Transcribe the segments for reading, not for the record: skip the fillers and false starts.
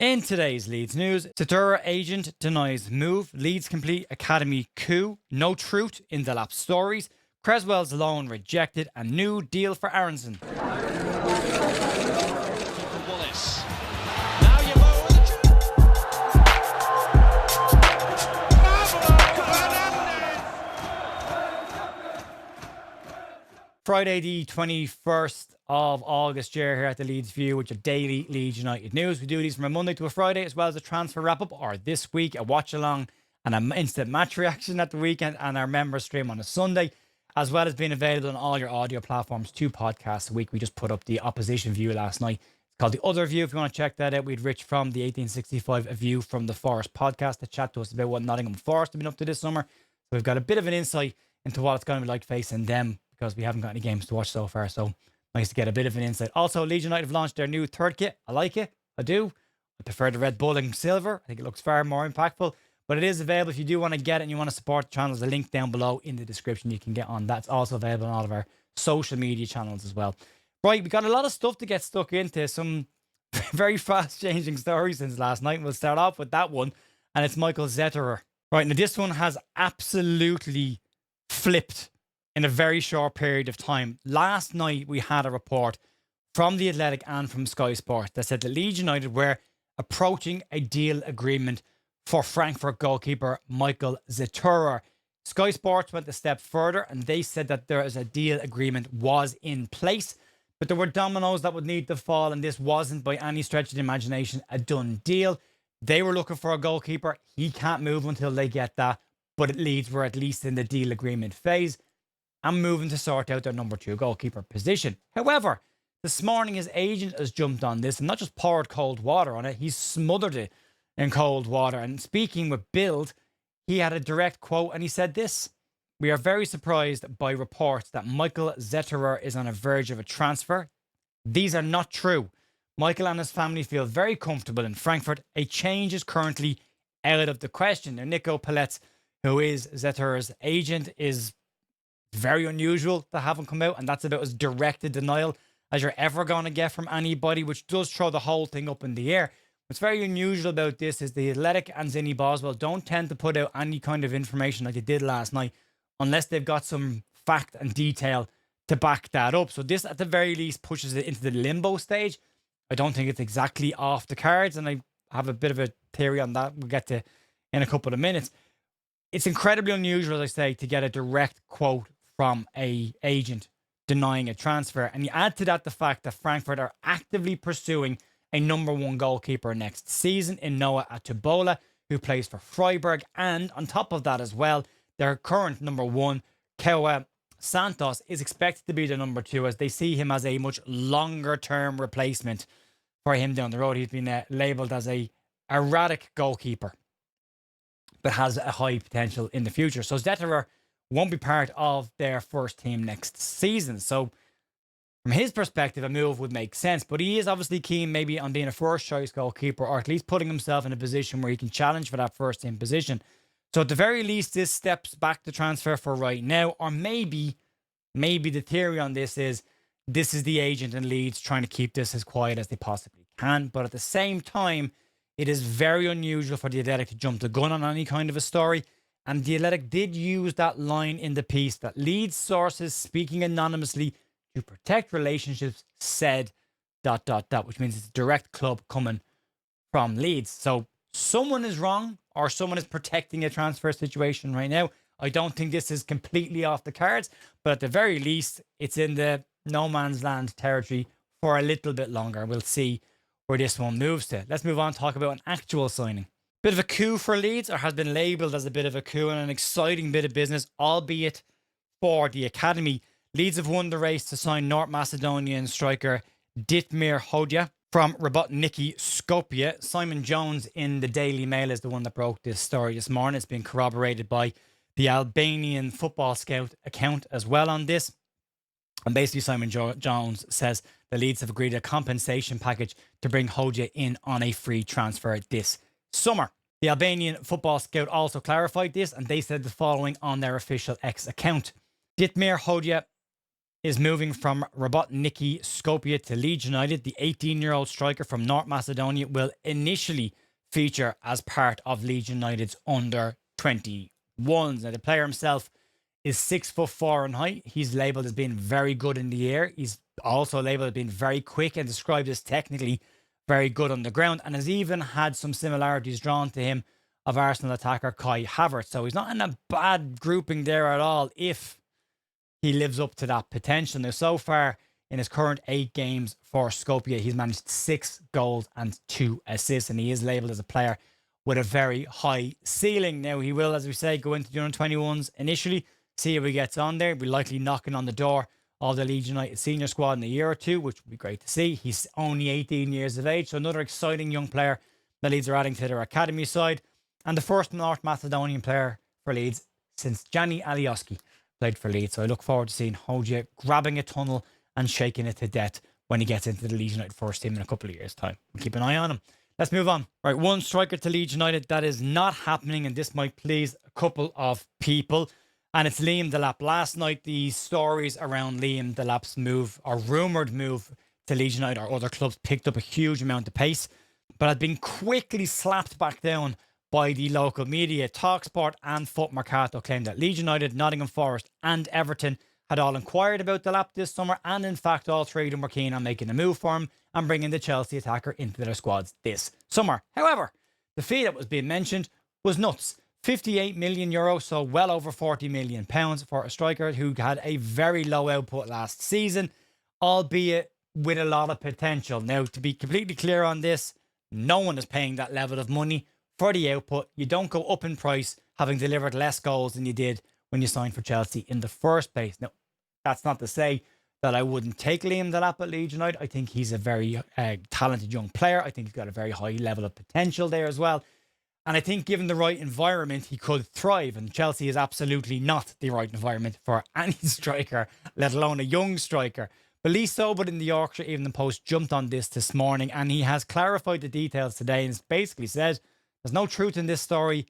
In today's Leeds news, Zetterer agent denies move, Leeds complete academy coup, no truth in Delap stories, Cresswell's loan rejected, and new deal for Aaronson. Friday the 21st of August here at the Leeds View, with your daily Leeds United news. We do these from a Monday to a Friday, as well as a transfer wrap-up, or this week a watch-along and an instant match reaction at the weekend, and our member stream on a Sunday, as well as being available on all your audio platforms, 2 podcasts a week. We just put up the opposition view last night. It's called The Other View. If you want to check that out, we'd Rich from the 1865 A View from the Forest podcast to chat to us about what Nottingham Forest have been up to this summer. So we've got a bit of an insight into what it's going to be like facing them, because we haven't got any games to watch so far. So nice to get a bit of an insight. Also, Leeds United have launched their new third kit. I like it. I do. I prefer the Red Bull and silver. I think it looks far more impactful. But it is available if you do want to get it and you want to support the channel. There's a link down below in the description you can get on. That's also available on all of our social media channels as well. Right, we got a lot of stuff to get stuck into. Some very fast changing stories since last night. We'll start off with that one. And it's Michael Zetterer. Right, now this one has absolutely flipped in a very short period of time. Last night, we had a report from The Athletic and from Sky Sports that said that Leeds United were approaching a deal agreement for Frankfurt goalkeeper Michael Zetterer. Sky Sports went a step further and they said that there is a deal agreement was in place, but there were dominoes that would need to fall, and this wasn't by any stretch of the imagination a done deal. They were looking for a goalkeeper. He can't move until they get that, but Leeds were at least in the deal agreement phase and moving to sort out their number 2 goalkeeper position. However, this morning his agent has jumped on this and not just poured cold water on it, he's smothered it in cold water. And speaking with Bild, he had a direct quote and he said this: "We are very surprised by reports that Michael Zetterer is on the verge of a transfer. These are not true. Michael and his family feel very comfortable in Frankfurt. A change is currently out of the question." Now, Nico Pellets, who is Zetterer's agent, is very unusual to have him come out, and that's about as direct a denial as you're ever going to get from anybody, which does throw the whole thing up in the air. What's very unusual about this is The Athletic and Zinni Boswell don't tend to put out any kind of information like they did last night unless they've got some fact and detail to back that up. So this, at the very least, pushes it into the limbo stage. I don't think it's exactly off the cards, and I have a bit of a theory on that we'll get to in a couple of minutes. It's incredibly unusual, as I say, to get a direct quote from a agent denying a transfer. And you add to that the fact that Frankfurt are actively pursuing a number 1 goalkeeper next season in Noah Atubola, who plays for Freiburg. And on top of that as well, their current number 1, Kewa Santos, is expected to be the number 2, as they see him as a much longer term replacement for him down the road. He's been labelled as a erratic goalkeeper, but has a high potential in the future. So Zetterer won't be part of their first team next season. So from his perspective, a move would make sense, but he is obviously keen maybe on being a first choice goalkeeper, or at least putting himself in a position where he can challenge for that first team position. So at the very least, this steps back the transfer for right now, or maybe the theory on this is the agent and Leeds trying to keep this as quiet as they possibly can. But at the same time, it is very unusual for The Athletic to jump the gun on any kind of a story. And The Athletic did use that line in the piece that Leeds sources speaking anonymously to protect relationships said ... which means it's a direct club coming from Leeds. So someone is wrong, or someone is protecting a transfer situation right now. I don't think this is completely off the cards, but at the very least, it's in the no man's land territory for a little bit longer. We'll see where this one moves to. Let's move on and talk about an actual signing. Bit of a coup for Leeds, or has been labelled as a bit of a coup, and an exciting bit of business, albeit for the academy. Leeds have won the race to sign North Macedonian striker Ditmir Hodja from Robotniki Skopje. Simon Jones in the Daily Mail is the one that broke this story this morning. It's been corroborated by the Albanian Football Scout account as well on this. And basically Simon Jones says the Leeds have agreed a compensation package to bring Hodja in on a free transfer this summer. The Albanian Football Scout also clarified this, and they said the following on their official X account: Ditmir Hoda is moving from Robotniki Skopje to Leeds United. The 18-year-old striker from North Macedonia will initially feature as part of Leeds United's under-21s. Now, the player himself is 6'4" in height. He's labelled as being very good in the air. He's also labelled as being very quick and described as technically very good on the ground, and has even had some similarities drawn to him of Arsenal attacker Kai Havertz. So he's not in a bad grouping there at all if he lives up to that potential. Now, so far in his current 8 games for Skopje, he's managed 6 goals and 2 assists, and he is labelled as a player with a very high ceiling. Now, he will, as we say, go into the under-21s initially, see how he gets on there. Be likely knocking on the door of the Leeds United senior squad in a year or two, which would be great to see. He's only 18 years of age, so another exciting young player that Leeds are adding to their academy side, and the first North Macedonian player for Leeds since Jani Alioski played for Leeds. So I look forward to seeing Hodja grabbing a tunnel and shaking it to death when he gets into the Leeds United first team in a couple of years' time. We'll keep an eye on him. Let's move on. Right, one striker to Leeds United that is not happening, and this might please a couple of people, and it's Liam Delap. Last night, the stories around Liam Delap's move, or rumoured move to Leeds United or other clubs, picked up a huge amount of pace, but had been quickly slapped back down by the local media. TalkSport and Foot Mercato claimed that Leeds United, Nottingham Forest and Everton had all inquired about Delap this summer, and in fact all 3 of them were keen on making a move for him and bringing the Chelsea attacker into their squads this summer. However, the fee that was being mentioned was nuts. 58 million euros, so well over 40 million pounds for a striker who had a very low output last season, albeit with a lot of potential. Now, to be completely clear on this, no one is paying that level of money for the output. You don't go up in price having delivered less goals than you did when you signed for Chelsea in the first place. Now, that's not to say that I wouldn't take Liam Delap at Leeds United. I think he's a very talented young player. I think he's got a very high level of potential there as well. And I think given the right environment, he could thrive. And Chelsea is absolutely not the right environment for any striker, let alone a young striker. But Lee Sobel in the Yorkshire Evening Post jumped on this morning, and he has clarified the details today and basically said there's no truth in this story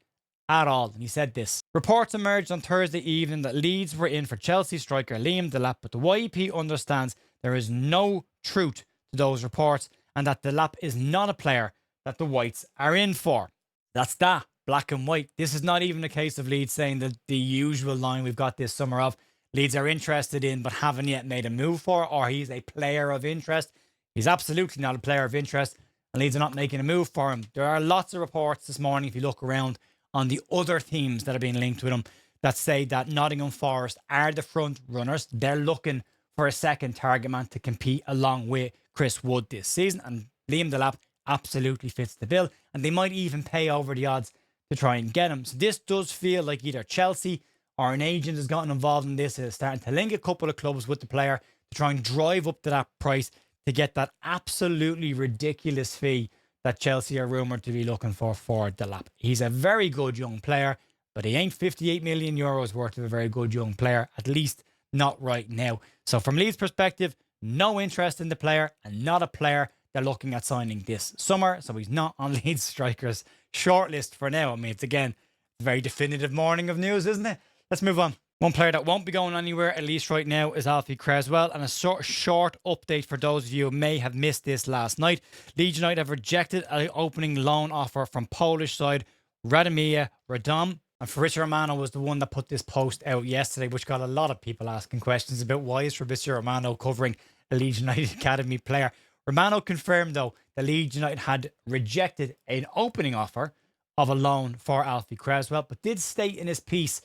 at all. And he said this: reports emerged on Thursday evening that Leeds were in for Chelsea striker Liam Delap, but the YEP understands there is no truth to those reports and that Delap is not a player that the Whites are in for. That's that, black and white. This is not even a case of Leeds saying that the usual line we've got this summer of Leeds are interested in but haven't yet made a move for, or he's a player of interest. He's absolutely not a player of interest, and Leeds are not making a move for him. There are lots of reports this morning, if you look around, on the other teams that are being linked with him that say that Nottingham Forest are the front runners. They're looking for a second target man to compete along with Chris Wood this season, and Liam Delap absolutely fits the bill, and they might even pay over the odds to try and get him. So this does feel like either Chelsea or an agent has gotten involved in this, is starting to link a couple of clubs with the player to try and drive up to that price to get that absolutely ridiculous fee that Chelsea are rumoured to be looking for Delap. He's a very good young player, but he ain't 58 million euros worth of a very good young player, at least not right now. So from Leeds' perspective, no interest in the player, and not a player they're looking at signing this summer. So he's not on Leeds strikers shortlist for now. I mean, it's again a very definitive morning of news, isn't it? Let's move on. One player that won't be going anywhere, at least right now, is Alfie Cresswell. And a sort of short update for those of you who may have missed this last night. Leeds United have rejected an opening loan offer from Polish side Radomir Hodon. And Fabrizio Romano was the one that put this post out yesterday, which got a lot of people asking questions about why is Fabrizio Romano covering a Leeds United academy player. Romano confirmed, though, that Leeds United had rejected an opening offer of a loan for Alfie Cresswell, but did state in his piece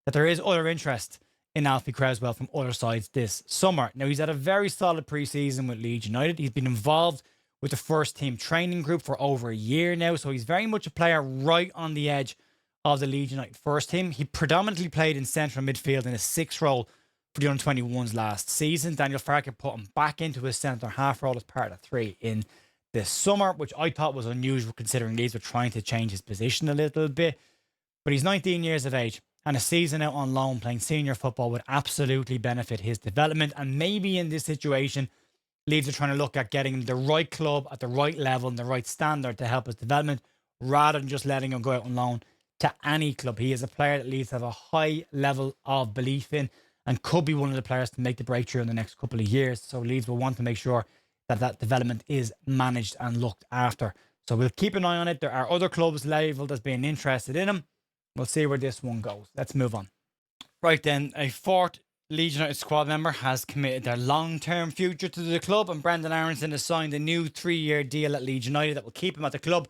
that there is other interest in Alfie Cresswell from other sides this summer. Now, he's had a very solid pre-season with Leeds United. He's been involved with the first team training group for over a year now, so he's very much a player right on the edge of the Leeds United first team. He predominantly played in central midfield in a 6 role for the under-21s last season. Daniel Farke put him back into his centre-half role as part of 3 in this summer, which I thought was unusual considering Leeds were trying to change his position a little bit. But he's 19 years of age, and a season out on loan playing senior football would absolutely benefit his development. And maybe in this situation, Leeds are trying to look at getting the right club at the right level and the right standard to help his development, rather than just letting him go out on loan to any club. He is a player that Leeds have a high level of belief in, and could be one of the players to make the breakthrough in the next couple of years. So Leeds will want to make sure that development is managed and looked after. So we'll keep an eye on it. There are other clubs labelled as being interested in him. We'll see where this one goes. Let's move on. Right then, a fourth Leeds United squad member has committed their long-term future to the club, and Brenden Aaronson has signed a new 3-year deal at Leeds United that will keep him at the club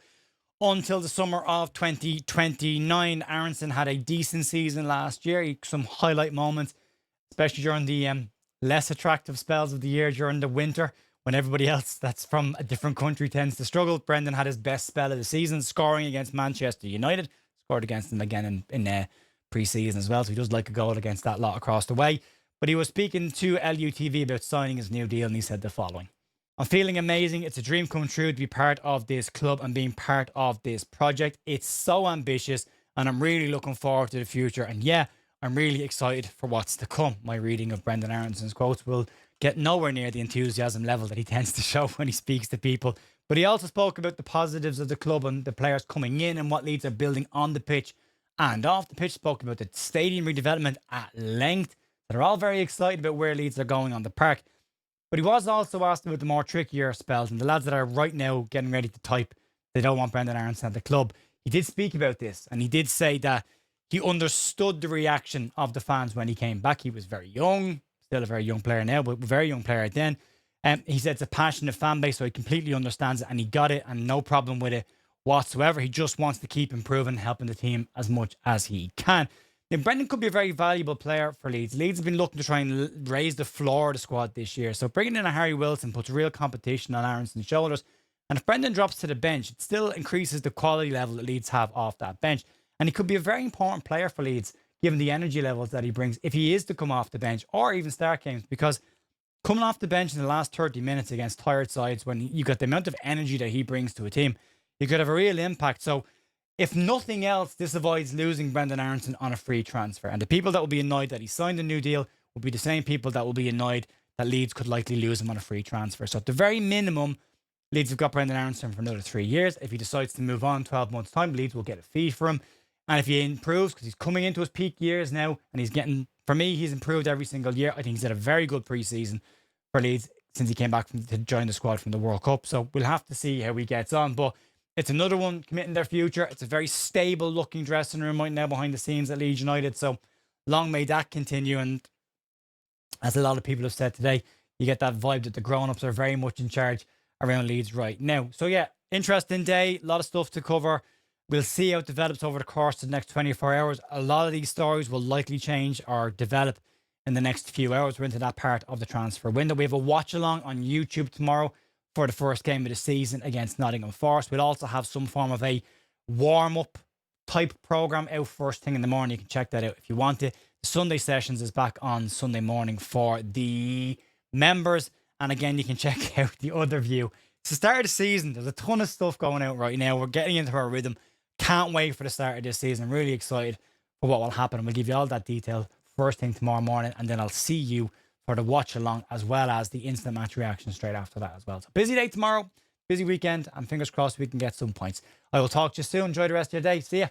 until the summer of 2029. Aaronson had a decent season last year. Some highlight moments, especially during the less attractive spells of the year during the winter, when everybody else that's from a different country tends to struggle. Brenden had his best spell of the season, scoring against Manchester United. Scored against them again in pre-season as well, so he does like a goal against that lot across the way. But he was speaking to LUTV about signing his new deal, and he said the following: "I'm feeling amazing. It's a dream come true to be part of this club and being part of this project. It's so ambitious, and I'm really looking forward to the future. And yeah, I'm really excited for what's to come." My reading of Brenden Aaronson's quotes will get nowhere near the enthusiasm level that he tends to show when he speaks to people. But he also spoke about the positives of the club and the players coming in and what Leeds are building on the pitch and off the pitch. Spoke about the stadium redevelopment at length. They're all very excited about where Leeds are going on the park. But he was also asked about the more trickier spells and the lads that are right now getting ready to type they don't want Brenden Aaronson at the club. He did speak about this, and he did say that he understood the reaction of the fans when he came back. He was very young, still a very young player now, but a very young player then. He said it's a passionate fan base, so he completely understands it, and he got it, and no problem with it whatsoever. He just wants to keep improving, helping the team as much as he can. Now, Brenden could be a very valuable player for Leeds. Leeds have been looking to try and raise the floor of the squad this year. So bringing in a Harry Wilson puts real competition on Aaronson's shoulders. And if Brenden drops to the bench, it still increases the quality level that Leeds have off that bench. And he could be a very important player for Leeds, given the energy levels that he brings, if he is to come off the bench or even start games. Because coming off the bench in the last 30 minutes against tired sides, when you got the amount of energy that he brings to a team, you could have a real impact. So if nothing else, this avoids losing Brenden Aaronson on a free transfer. And the people that will be annoyed that he signed a new deal will be the same people that will be annoyed that Leeds could likely lose him on a free transfer. So at the very minimum, Leeds have got Brenden Aaronson for another 3 years. If he decides to move on 12 months' time, Leeds will get a fee for him. And if he improves, because he's coming into his peak years now, and he's getting, for me, he's improved every single year. I think he's had a very good pre-season for Leeds since he came back to join the squad from the World Cup. So we'll have to see how he gets on. But it's another one committing their future. It's a very stable looking dressing room right now behind the scenes at Leeds United. So long may that continue. And as a lot of people have said today, you get that vibe that the grown-ups are very much in charge around Leeds right now. So yeah, interesting day. A lot of stuff to cover. We'll see how it develops over the course of the next 24 hours. A lot of these stories will likely change or develop in the next few hours. We're into that part of the transfer window. We have a watch along on YouTube tomorrow for the first game of the season against Nottingham Forest. We'll also have some form of a warm-up type program out first thing in the morning. You can check that out if you want it. The Sunday sessions is back on Sunday morning for the members. And again, you can check out the other view. It's the start of the season. There's a ton of stuff going out right now. We're getting into our rhythm. Can't wait for the start of this season. I'm really excited for what will happen. And we'll give you all that detail first thing tomorrow morning. And then I'll see you for the watch along, as well as the instant match reaction straight after that as well. So busy day tomorrow, busy weekend, and fingers crossed we can get some points. I will talk to you soon. Enjoy the rest of your day. See ya.